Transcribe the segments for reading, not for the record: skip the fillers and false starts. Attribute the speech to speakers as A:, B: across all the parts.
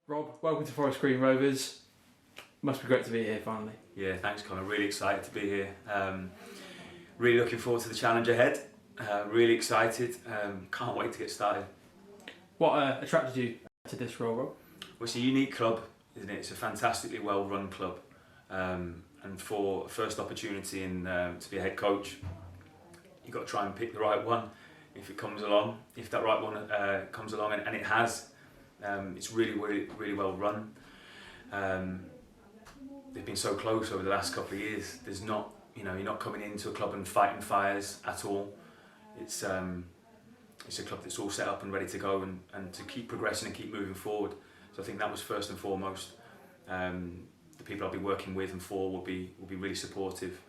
A: Rob, welcome to Forest Green Rovers. Must be great to be here finally.
B: Yeah, thanks Connor, really excited to be here. Really looking forward to the challenge ahead. Really excited, can't wait to get started.
A: What attracted you to this role, Rob?
B: Well, it's a unique club, isn't it? It's a fantastically well run club. And for a first opportunity to be a head coach, you've got to try and pick the right one if it comes along. If that right one comes along, and it has, it's really well run. They've been so close over the last couple of years. There's not, you're not coming into a club and fighting fires at all. It's a club that's all set up and ready to go and to keep progressing and keep moving forward. So I think that was first and foremost. The people I'll be working with and for will be really supportive.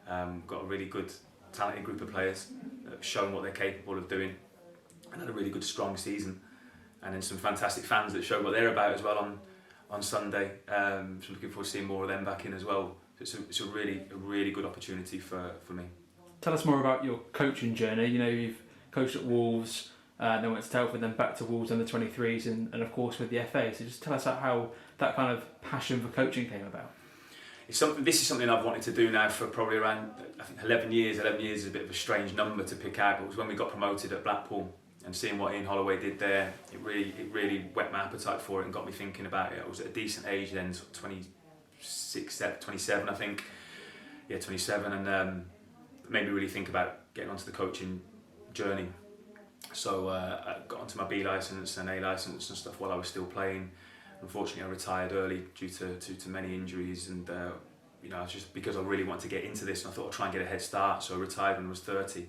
B: Got a really good, talented group of players that have shown what they're capable of doing, and had a really good, strong season. And then some fantastic fans that show what they're about as well on Sunday. So looking forward to seeing more of them back in as well. It's a really good opportunity for me.
A: Tell us more about your coaching journey. You've coached at Wolves, then went to Telford, then back to Wolves under 23s, and of course with the FA. So just tell us how that kind of passion for coaching came about.
B: This is something I've wanted to do now for probably around, I think, 11 years. 11 years is a bit of a strange number to pick out, but it was when we got promoted at Blackpool. And seeing what Ian Holloway did there, it really whet my appetite for it and got me thinking about it. I was at a decent age then, 27 I think. Yeah, 27, and made me really think about getting onto the coaching journey. So I got onto my B licence and A licence and stuff while I was still playing. Unfortunately, I retired early due to many injuries, and just because I really wanted to get into this, and I thought I'd try and get a head start. So I retired when I was 30.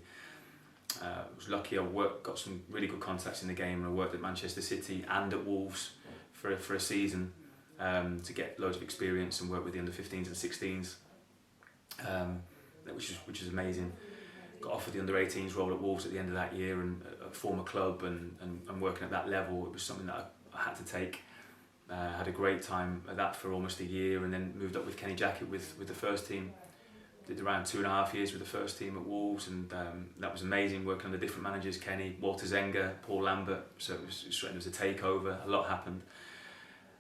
B: I was lucky. Got some really good contacts in the game, and I worked at Manchester City and at Wolves for a season to get loads of experience and work with the under 15s and 16s, which is amazing. Got offered the under 18s role at Wolves at the end of that year, and a former club, and working at that level, it was something that I had to take. Had a great time at that for almost a year, and then moved up with Kenny Jackett with the first team. Did around 2.5 years with the first team at Wolves, and that was amazing, working under different managers, Kenny, Walter Zenga, Paul Lambert. So it was a takeover, a lot happened.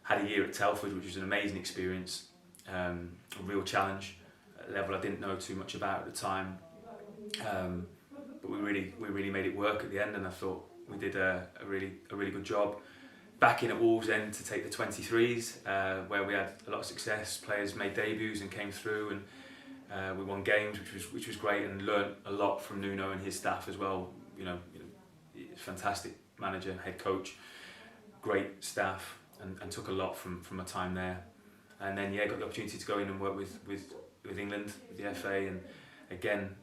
B: Had a year at Telford, which was an amazing experience, a real challenge, at a level I didn't know too much about at the time. But we really made it work at the end, and I thought we did a really good job. Back in at Wolves then to take the 23s, where we had a lot of success. Players made debuts and came through, and we won games, which was great, and learnt a lot from Nuno and his staff as well. Fantastic manager, head coach, great staff, and took a lot from my time there. And then got the opportunity to go in and work with England, with the FA, and again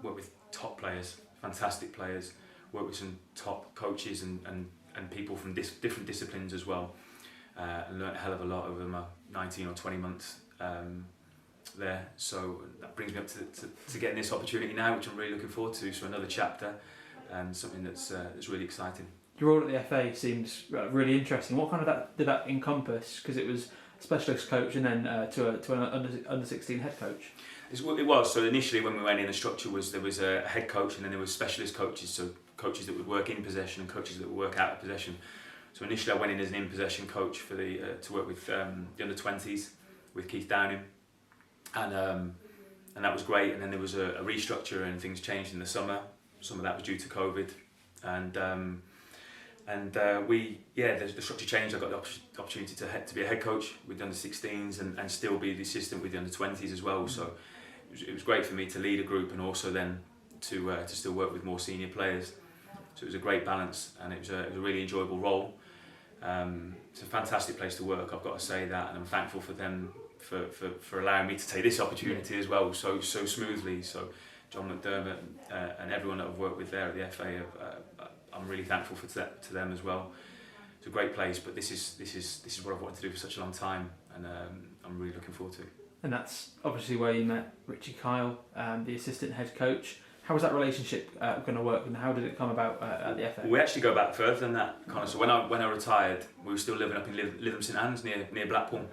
B: work with top players, fantastic players. Work with some top coaches and people from different disciplines as well, and learnt a hell of a lot over my 19 or 20 months there. So that brings me up to getting this opportunity now, which I'm really looking forward to. So another chapter, and something that's really exciting.
A: Your role at the FA seems really interesting. What kind of did that encompass? Because it was specialist coach and then to an under 16 head coach.
B: It was. So initially when we went in, the structure was there was a head coach, and then there was specialist coaches, so coaches that would work in possession and coaches that would work out of possession. So initially I went in as an in-possession coach for to work with the under 20s with Keith Downing, and that was great. And then there was a restructure, and things changed in the summer. Some of that was due to COVID, the structure changed. I got the opportunity to be a head coach with the under 16s and still be the assistant with the under 20s as well. So it was great for me to lead a group, and also then to still work with more senior players. So it was a great balance, and it was a really enjoyable role. It's a fantastic place to work, I've got to say that, and I'm thankful for them for allowing me to take this opportunity as well so smoothly. So John McDermott and everyone that I've worked with there at the FA, I'm really thankful to them as well. It's a great place, but this is what I've wanted to do for such a long time, and I'm really looking forward to it. And
A: that's obviously where you met Richie Kyle, the assistant head coach. How was that relationship going to work, and how did it come about at the FA?
B: We actually go back further than that, Connor. So when I retired, we were still living up in Lytham St Anne's near Blackpool,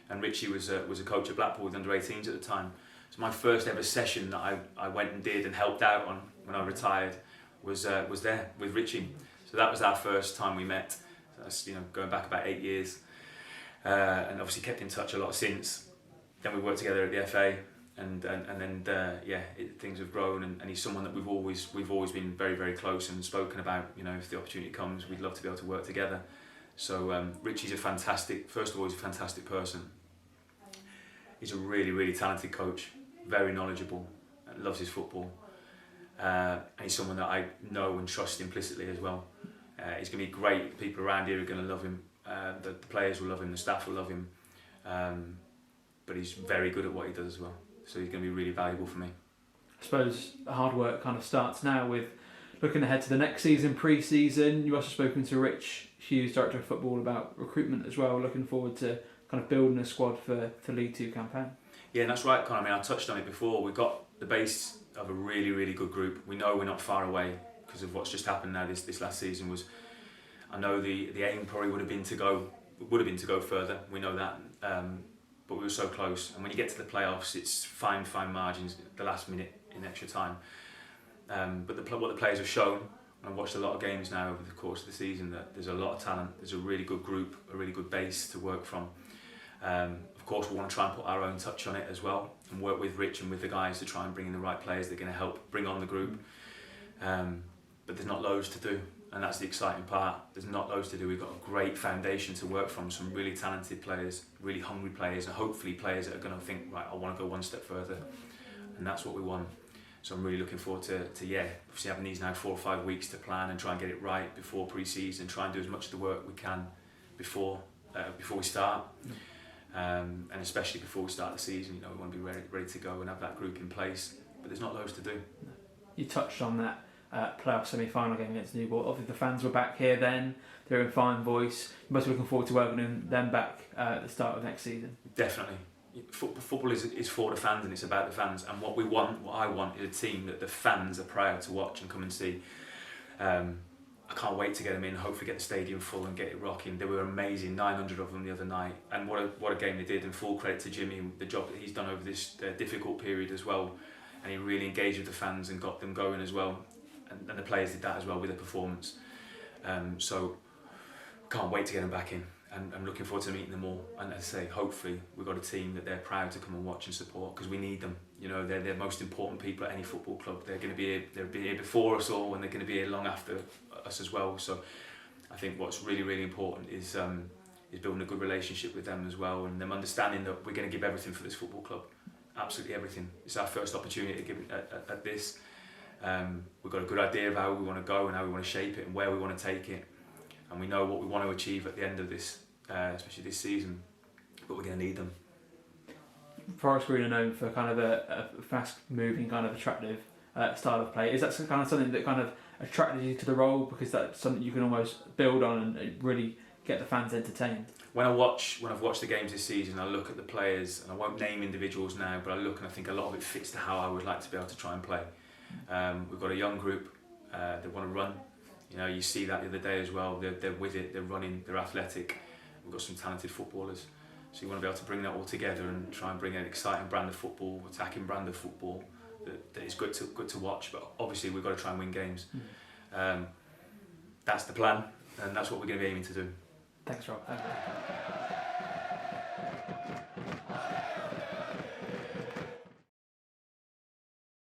B: and Richie was a coach at Blackpool with under 18s at the time. So my first ever session that I went and did and helped out on when I retired was there with Richie. So that was our first time we met. That's, you know, going back about 8 years, and obviously kept in touch a lot since. Then we worked together at the FA, and then things have grown, and he's someone that we've always been very, very close and spoken about. You know, if the opportunity comes, we'd love to be able to work together. So Richie's first of all, he's a fantastic person. He's a really, really talented coach, very knowledgeable, and loves his football. And he's someone that I know and trust implicitly as well. He's going to be great. The people around here are going to love him. The players will love him. The staff will love him. But he's very good at what he does as well. So he's going to be really valuable for me.
A: I suppose the hard work kind of starts now with looking ahead to the next season, pre-season. You've also spoken to Rich Hughes, Director of Football, about recruitment as well. Looking forward to kind of building a squad for League Two campaign.
B: Yeah, and that's right, Conor. I mean, I touched on it before. We've got the base of a really, really good group. We know we're not far away because of what's just happened now. This last season was, I know the aim probably would have been to go further. We know that, but we were so close. And when you get to the playoffs, it's fine margins at the last minute in extra time. But what the players have shown, and I've watched a lot of games now over the course of the season, that there's a lot of talent. There's a really good group, a really good base to work from. Of course, we want to try and put our own touch on it as well, and work with Rich and with the guys to try and bring in the right players that are going to help bring on the group. But there's not loads to do, and that's the exciting part. There's not loads to do. We've got a great foundation to work from, some really talented players, really hungry players, and hopefully players that are going to think, right, I want to go one step further, and that's what we want. So I'm really looking forward to obviously having these now 4 or 5 weeks to plan and try and get it right before pre-season, try and do as much of the work we can before we start. And especially before we start the season, you know, we want to be ready to go and have that group in place. But there's not loads to do.
A: You touched on that playoff semi-final game against Newport. Obviously, the fans were back here then. They're in fine voice. You must be looking forward to welcoming them back at the start of next season.
B: Definitely. Football is for the fans, and it's about the fans. And what I want, is a team that the fans are proud to watch and come and see. I can't wait to get them in, hopefully get the stadium full and get it rocking. They were amazing, 900 of them the other night, and what a game they did, and full credit to Jimmy and the job that he's done over this difficult period as well, and he really engaged with the fans and got them going as well, and the players did that as well with their performance. So can't wait to get them back in, and I'm looking forward to meeting them all, and as I say, hopefully we've got a team that they're proud to come and watch and support, because we need them. You know, they're the most important people at any football club. They're going to be here before us all, and they're going to be here long after us as well. So I think what's really, really important is building a good relationship with them as well, and them understanding that we're going to give everything for this football club, absolutely everything. It's our first opportunity to give it at this. We've got a good idea of how we want to go and how we want to shape it and where we want to take it, and we know what we want to achieve at the end of this, especially this season. But we're going to need them.
A: Forest Green are known for kind of a fast-moving, kind of attractive style of play. Is that kind of something that kind of attracted you to the role, because that's something you can almost build on and really get the fans entertained? When
B: I've watched the games this season, I look at the players, and I won't name individuals now, but I look and I think a lot of it fits to how I would like to be able to try and play. We've got a young group that want to run. You know, you see that the other day as well. They're with it. They're running. They're athletic. We've got some talented footballers. So you want to be able to bring that all together and try and bring an exciting brand of football, attacking brand of football that is good to watch. But obviously we've got to try and win games. That's the plan, and that's what we're going to be aiming to do.
A: Thanks, Rob.